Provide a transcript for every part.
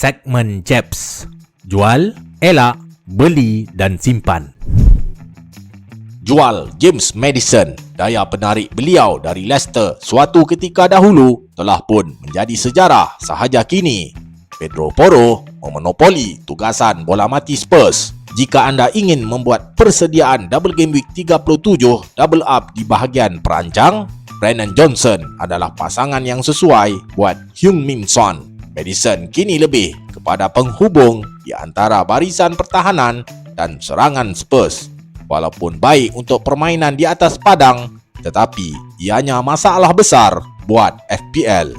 Segmen Jeps. Jual, elak, beli dan simpan. Jual James Maddison, daya penarik beliau dari Leicester suatu ketika dahulu telah pun menjadi sejarah sahaja kini. Pedro Porro memonopoli tugasan bola mati Spurs. Jika anda ingin membuat persediaan double game week 37 double up di bahagian perancang, Brennan Johnson adalah pasangan yang sesuai buat Heung-min Son. Maddison kini lebih kepada penghubung di antara barisan pertahanan dan serangan Spurs. Walaupun baik untuk permainan di atas padang, tetapi ianya masalah besar buat FPL.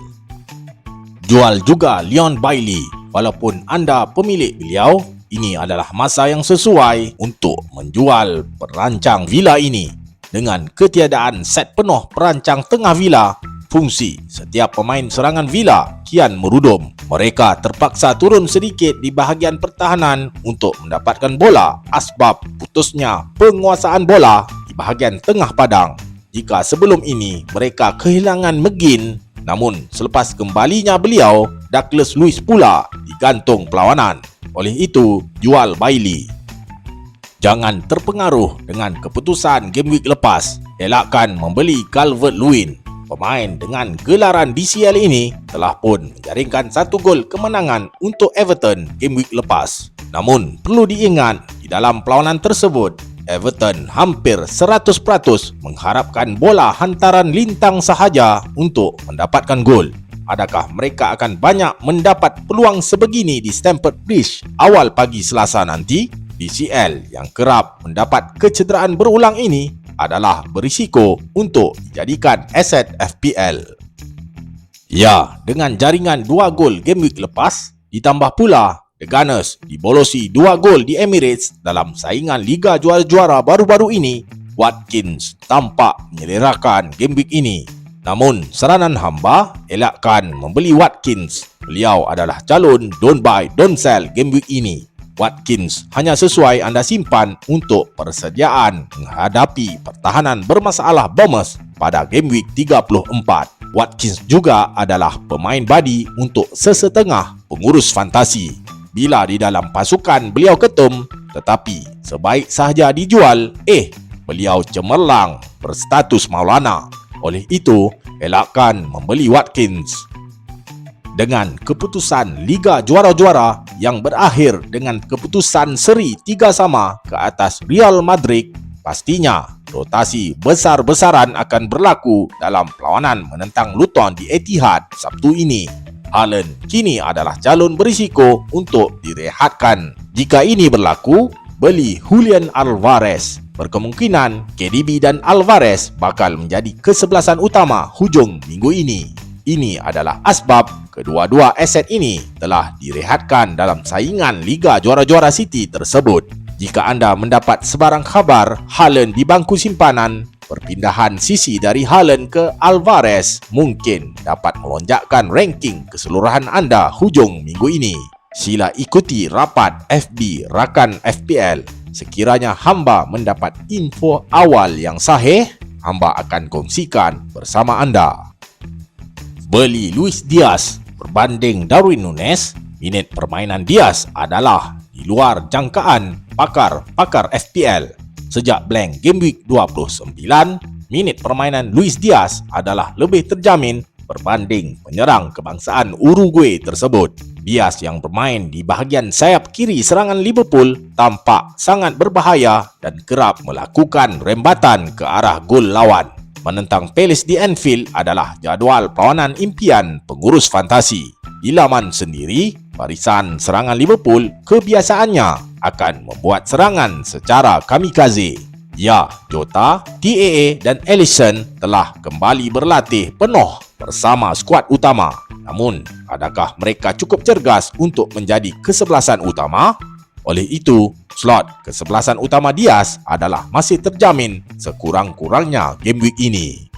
Jual juga Leon Bailey. Walaupun anda pemilik beliau, ini adalah masa yang sesuai untuk menjual perancang Villa ini. Dengan ketiadaan set penuh perancang tengah Villa, fungsi setiap pemain serangan Villa kian merudum. Mereka terpaksa turun sedikit di bahagian pertahanan untuk mendapatkan bola asbab putusnya penguasaan bola di bahagian tengah padang. Jika sebelum ini mereka kehilangan McGinn, namun selepas kembalinya beliau, Douglas Luiz pula digantung perlawanan. Oleh itu, jual Bailey. Jangan terpengaruh dengan keputusan game week lepas. Elakkan membeli Calvert-Lewin. Pemain dengan gelaran DCL ini telah pun menjaringkan 1 gol kemenangan untuk Everton game week lepas. Namun perlu diingat, di dalam perlawanan tersebut Everton hampir 100% mengharapkan bola hantaran lintang sahaja untuk mendapatkan gol. Adakah mereka akan banyak mendapat peluang sebegini di Stamford Bridge awal pagi Selasa nanti? DCL yang kerap mendapat kecederaan berulang ini adalah berisiko untuk dijadikan aset FPL. Ya, dengan jaringan 2 gol game week lepas, ditambah pula The Gunners dibolosi 2 gol di Emirates dalam saingan Liga Juara-Juara baru-baru ini, Watkins tampak menyelerakan game week ini. Namun, saranan hamba, elakkan membeli Watkins. Beliau adalah calon don't buy, don't sell game week ini. Watkins hanya sesuai anda simpan untuk persediaan menghadapi pertahanan bermasalah Bournemouth pada game week 34. Watkins juga adalah pemain badi untuk sesetengah pengurus fantasi. Bila di dalam pasukan beliau ketum, tetapi sebaik sahaja dijual, beliau cemerlang berstatus Maulana. Oleh itu, elakkan membeli Watkins. Dengan keputusan Liga Juara-Juara yang berakhir dengan keputusan seri 3-3 ke atas Real Madrid, pastinya rotasi besar-besaran akan berlaku dalam perlawanan menentang Luton di Etihad Sabtu ini. Haaland kini adalah calon berisiko untuk direhatkan. Jika ini berlaku, beli Julian Alvarez. Berkemungkinan KDB dan Alvarez bakal menjadi kesebelasan utama hujung minggu ini. Ini adalah asbab kedua-dua aset ini telah direhatkan dalam saingan Liga Juara-Juara City tersebut. Jika anda mendapat sebarang khabar Haaland di bangku simpanan, perpindahan sisi dari Haaland ke Alvarez mungkin dapat melonjakkan ranking keseluruhan anda hujung minggu ini. Sila ikuti rapat FB Rakan FPL. Sekiranya hamba mendapat info awal yang sahih, hamba akan kongsikan bersama anda. Beli Luis Diaz berbanding Darwin Núñez, minit permainan Diaz adalah di luar jangkaan pakar-pakar FPL. Sejak blank game week 29, minit permainan Luis Diaz adalah lebih terjamin berbanding penyerang kebangsaan Uruguay tersebut. Diaz yang bermain di bahagian sayap kiri serangan Liverpool tampak sangat berbahaya dan kerap melakukan rembatan ke arah gol lawan. Menentang Palace di Anfield adalah jadual perlawanan impian pengurus fantasi. Di laman sendiri, barisan serangan Liverpool kebiasaannya akan membuat serangan secara kamikaze. Ya, Jota, TAA dan Alisson telah kembali berlatih penuh bersama skuad utama. Namun, adakah mereka cukup cergas untuk menjadi kesebelasan utama? Oleh itu, slot kesebelasan utama Diaz adalah masih terjamin sekurang-kurangnya game week ini.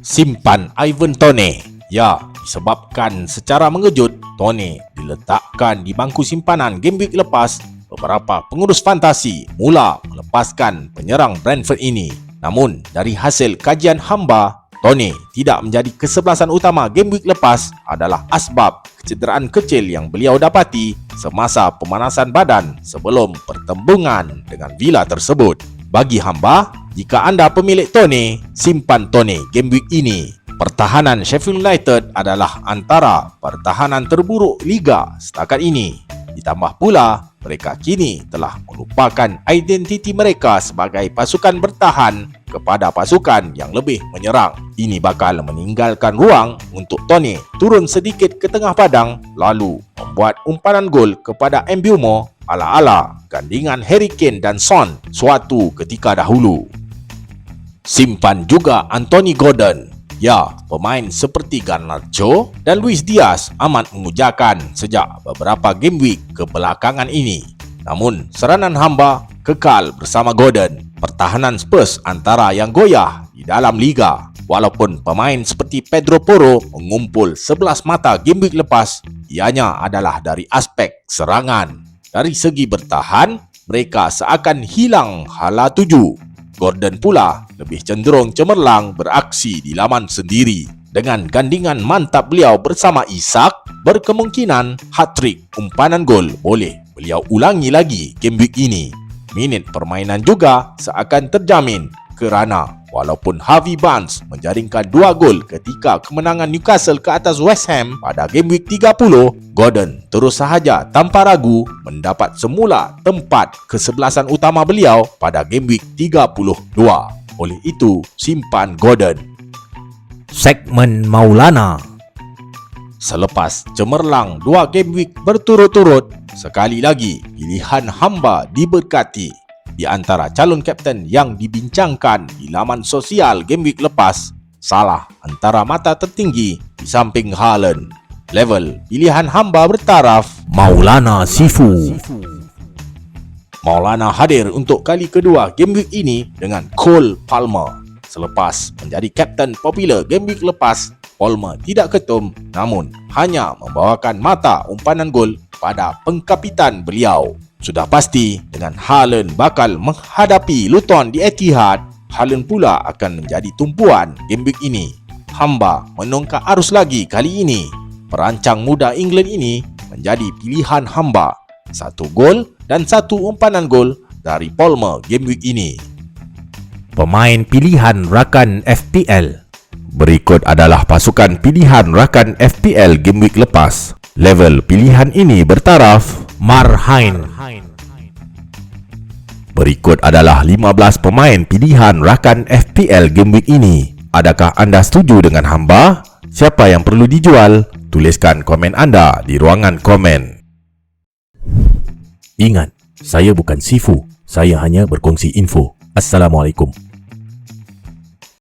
Simpan Ivan Toney. Ya, disebabkan secara mengejut, Toney diletakkan di bangku simpanan game week lepas, beberapa pengurus fantasi mula melepaskan penyerang Brentford ini. Namun, dari hasil kajian hamba, Toney tidak menjadi kesebelasan utama game week lepas adalah asbab kecederaan kecil yang beliau dapati semasa pemanasan badan sebelum pertembungan dengan Villa tersebut. Bagi hamba, jika anda pemilik Tone, simpan Tone game week ini. Pertahanan Sheffield United adalah antara pertahanan terburuk Liga setakat ini. Ditambah pula, mereka kini telah melupakan identiti mereka sebagai pasukan bertahan kepada pasukan yang lebih menyerang. Ini bakal meninggalkan ruang untuk Tone turun sedikit ke tengah padang lalu membuat umpanan gol kepada Mbeumo ala-ala gandingan Harry Kane dan Son suatu ketika dahulu. Simpan juga Anthony Gordon. Ya, pemain seperti Garnacho dan Luis Diaz amat memujakan sejak beberapa game week kebelakangan ini. Namun, seranan hamba kekal bersama Gordon. Pertahanan Spurs antara yang goyah di dalam liga. Walaupun pemain seperti Pedro Porro mengumpul 11 mata game week lepas, ianya adalah dari aspek serangan. Dari segi bertahan, mereka seakan hilang hala tuju. Gordon pula lebih cenderung cemerlang beraksi di laman sendiri. Dengan gandingan mantap beliau bersama Isak, berkemungkinan hat-trick umpanan gol boleh beliau ulangi lagi game week ini. Minit permainan juga seakan terjamin kerana walaupun Harvey Barnes menjaringkan 2 gol ketika kemenangan Newcastle ke atas West Ham pada game week 30, Gordon terus sahaja tanpa ragu mendapat semula tempat kesebelasan utama beliau pada game week 32. Oleh itu, simpan Gordon. Segmen Maulana. Selepas cemerlang 2 game week berturut-turut, sekali lagi pilihan hamba diberkati. Di antara calon kapten yang dibincangkan di laman sosial game week lepas, Salah antara mata tertinggi di samping Haaland. Level pilihan hamba bertaraf Maulana Sifu. Maulana hadir untuk kali kedua game week ini dengan Cole Palmer. Selepas menjadi kapten popular game week lepas, Palmer tidak ketum namun hanya membawakan mata umpanan gol pada pengkapitan beliau. Sudah pasti dengan Haaland bakal menghadapi Luton di Etihad, Haaland pula akan menjadi tumpuan game week ini. Hamba menongkak arus lagi kali ini. Perancang muda England ini menjadi pilihan hamba. 1 gol dan 1 umpanan gol dari Palmer game week ini. Pemain pilihan rakan FPL. Berikut adalah pasukan pilihan rakan FPL game week lepas. Level pilihan ini bertaraf Marhain. Berikut adalah 15 pemain pilihan rakan FPL game week ini. Adakah anda setuju dengan hamba? Siapa yang perlu dijual? Tuliskan komen anda di ruangan komen. Ingat, saya bukan Sifu. Saya hanya berkongsi info. Assalamualaikum.